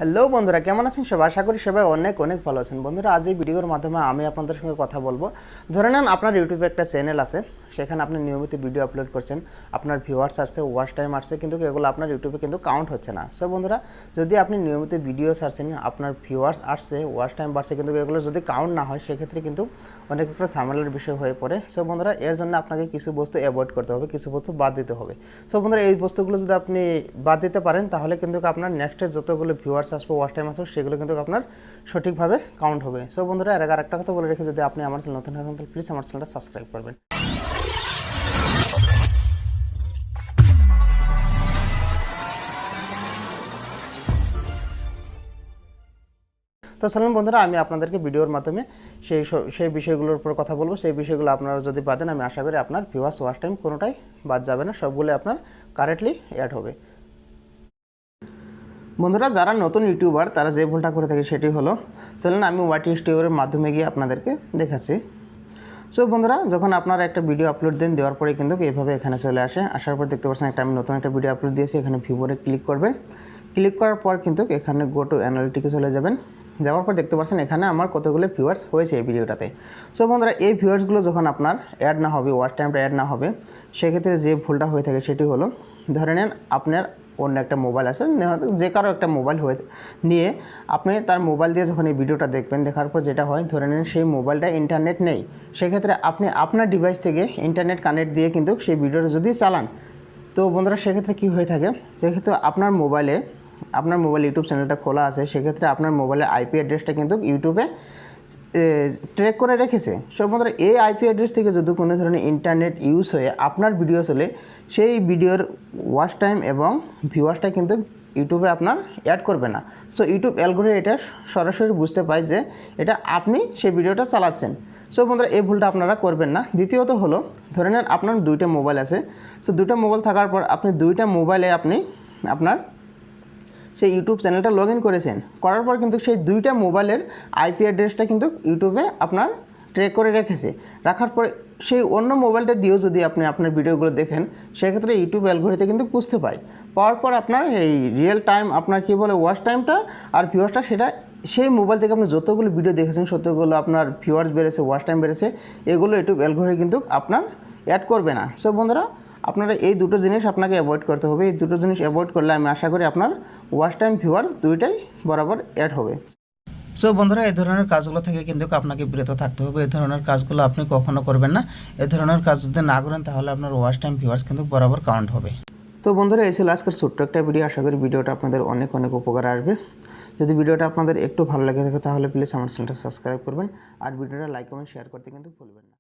Hello বন্ধুরা, কেমন আছেন সবাই? আশা করি সবাই অনেক অনেক ভালো আছেন। বন্ধুরা, আজ এই ভিডিওর মাধ্যমে আমি আপনাদের সঙ্গে কথা বলবো। ধরে নেন আপনার ইউটিউবে একটা চ্যানেল আছে, সেখানে আপনি নিয়মিত ভিডিও আপলোড করছেন, আপনার ভিউয়ার্স আসছে, ওয়াচ টাইম আসছে, কিন্তু এগুলো আপনার ইউটিউবে কিন্তু কাউন্ট হচ্ছে না। সো বন্ধুরা, যদি আপনি নিয়মিত ভিডিও ছাড়ছেন, আপনার ভিউয়ার্স আসছে, ওয়াচ টাইম বাড়ছে, কিন্তু এগুলো যদি কাউন্ট না হয়, সেক্ষেত্রে কিন্তু অনেক একটা ঝামেলার বিষয় হয়ে পড়ে। সো বন্ধুরা, এর জন্য আপনাকে কিছু বস্তু অ্যাভয়েড করতে হবে, কিছু বস্তু বাদ দিতে হবে। সো বন্ধুরা, এই বস্তুগুলো যদি আপনি বাদ দিতে পারেন, তাহলে কিন্তু আপনার নেক্সটে যতগুলো ভিউয়ার্স আসবে, ওয়াচ টাইম আসবে, সেগুলো কিন্তু আপনার সঠিকভাবে কাউন্ট হবে। সো বন্ধুরা, এর আগে আরেকটা কথা বলে রেখে, যদি আপনি আমার চ্যানেল নতুন হয়ে থাকেন, তাহলে প্লিজ আমার চ্যানেলটা সাবস্ক্রাইব করবেন। তো চলুন বন্ধুরা, আমি আপনাদেরকে ভিডিওর মাধ্যমে সেই বিষয়গুলোর উপর কথা বলবো। সেই বিষয়গুলো আপনারা যদি বাদেন, আমি আশা করি আপনার ভিউয়ার্স, ওয়াচ টাইম কোনোটাই বাদ যাবে না, সবগুলো আপনার কারেক্টলি অ্যাড হবে। বন্ধুরা, যারা নতুন ইউটিউবার তারা যে ভুলটা করে থাকে সেটি হলো, চলুন আমি ওয়াইটি স্টুডিওর মাধ্যমে গিয়ে আপনাদেরকে দেখাচ্ছি। সো বন্ধুরা, যখন আপনারা একটা ভিডিও আপলোড দেন, দেওয়ার পরে কিন্তু এইভাবে এখানে চলে আসে। আসার পর দেখতে পাচ্ছেন আমি নতুন একটা ভিডিও আপলোড দিয়েছি। এখানে ভিউরে ক্লিক করবেন। ক্লিক করার পর কিন্তু এখানে গো টু অ্যানালিটিকে চলে যাবেন। যাওয়ার পর দেখতে পাচ্ছেন এখানে আমার কতগুলো ভিউয়ার্স হয়েছে এই ভিডিওটাতে। সো বন্ধুরা, এই ভিউয়ার্সগুলো যখন আপনার অ্যাড না হবে, ওয়াচ টাইমটা অ্যাড না হবে, সেক্ষেত্রে যে ভুলটা হয়ে থাকে সেটি হলো, ধরে নেন আপনার অন্য একটা মোবাইল আছে, যে কারো একটা মোবাইল নিয়ে আপনি তার মোবাইল দিয়ে যখন এই ভিডিওটা দেখবেন, দেখার পর যেটা হয়, ধরে নেন সেই মোবাইলটা ইন্টারনেট নেই, সেক্ষেত্রে আপনি আপনার ডিভাইস থেকে ইন্টারনেট কানেক্ট দিয়ে কিন্তু সেই ভিডিওটা যদি চালান, তো বন্ধুরা সেক্ষেত্রে কী হয়ে থাকে, সেক্ষেত্রে আপনার মোবাইল ইউটিউব চ্যানেলটা খোলা আছে, সেক্ষেত্রে আপনার মোবাইলের আইপি অ্যাড্রেসটা কিন্তু ইউটিউবে ট্র্যাক করে রেখেছে। সব বন্ধুরা, এই আইপি অ্যাড্রেস থেকে যদি কোনো ধরনের ইন্টারনেট ইউজ হয়ে আপনার ভিডিও চলে, সেই ভিডিওর ওয়াচ টাইম এবং ভিউয়ার্সটা কিন্তু ইউটিউবে আপনার অ্যাড করবে না। সো ইউটিউব অ্যালগরিদম এটা সরাসরি বুঝতে পায় যে এটা আপনি সেই ভিডিওটা চালাচ্ছেন। সো বন্ধুরা, এই ভুলটা আপনারা করবেন না। দ্বিতীয়ত হলো, ধরে নেন আপনার দুইটা মোবাইল আছে। সো দুইটা মোবাইল থাকার পর আপনি দুইটা মোবাইলে আপনার সেই ইউটিউব চ্যানেলটা লগ ইন করেছেন, করার পর কিন্তু সেই দুইটা মোবাইলের আইপি অ্যাড্রেসটা কিন্তু ইউটিউবে আপনার ট্র্যাক করে রেখেছে। রাখার পরে সেই অন্য মোবাইলটা দিয়েও যদি আপনি আপনার ভিডিওগুলো দেখেন, সেক্ষেত্রে ইউটিউব অ্যালগরিদম কিন্তু বুঝতে পায়। পাওয়ার পর আপনার এই রিয়েল টাইম আপনার কী বলে ওয়াচ টাইমটা আর ভিউয়ার্সটা, সেটা সেই মোবাইল থেকে আপনি যতগুলো ভিডিও দেখেছেন, ততগুলো আপনার ভিউয়ার্স বেড়েছে, ওয়াচ টাইম বেড়েছে, এগুলো ইউটিউব অ্যালগরিদম কিন্তু আপনার অ্যাড করবে না। সো বন্ধুরা, আপনারা এই দুটো জিনিস আপনাকে অ্যাভয়েড করতে হবে। এই দুটো জিনিস অ্যাভয়েড করলে আমি আশা করি আপনার ওয়াচ টাইম, ভিউয়ার্স দুইটাই বরাবর অ্যাড হবে। সো বন্ধুরা, এই ধরনের কাজগুলো থেকে কিন্তু আপনাকে বিরত থাকতে হবে। এই ধরনের কাজগুলো আপনি কখনো করবেন না। এই ধরনের কাজ যদি না করেন, তাহলে আপনার ওয়াচ টাইম, ভিউয়ার্স কিন্তু বরাবর কাউন্ট হবে। তো বন্ধুরা, এই ছিল আজকের ছোট্ট একটা ভিডিও। আশা করি ভিডিওটা আপনাদের অনেক অনেক উপকার আসবে। যদি ভিডিওটা আপনাদের একটু ভালো লেগে থাকে, তাহলে প্লিজ আমার চ্যানেলটা সাবস্ক্রাইব করবেন, আর ভিডিওটা লাইক কমেন্ট শেয়ার করতে কিন্তু ভুলবেন না।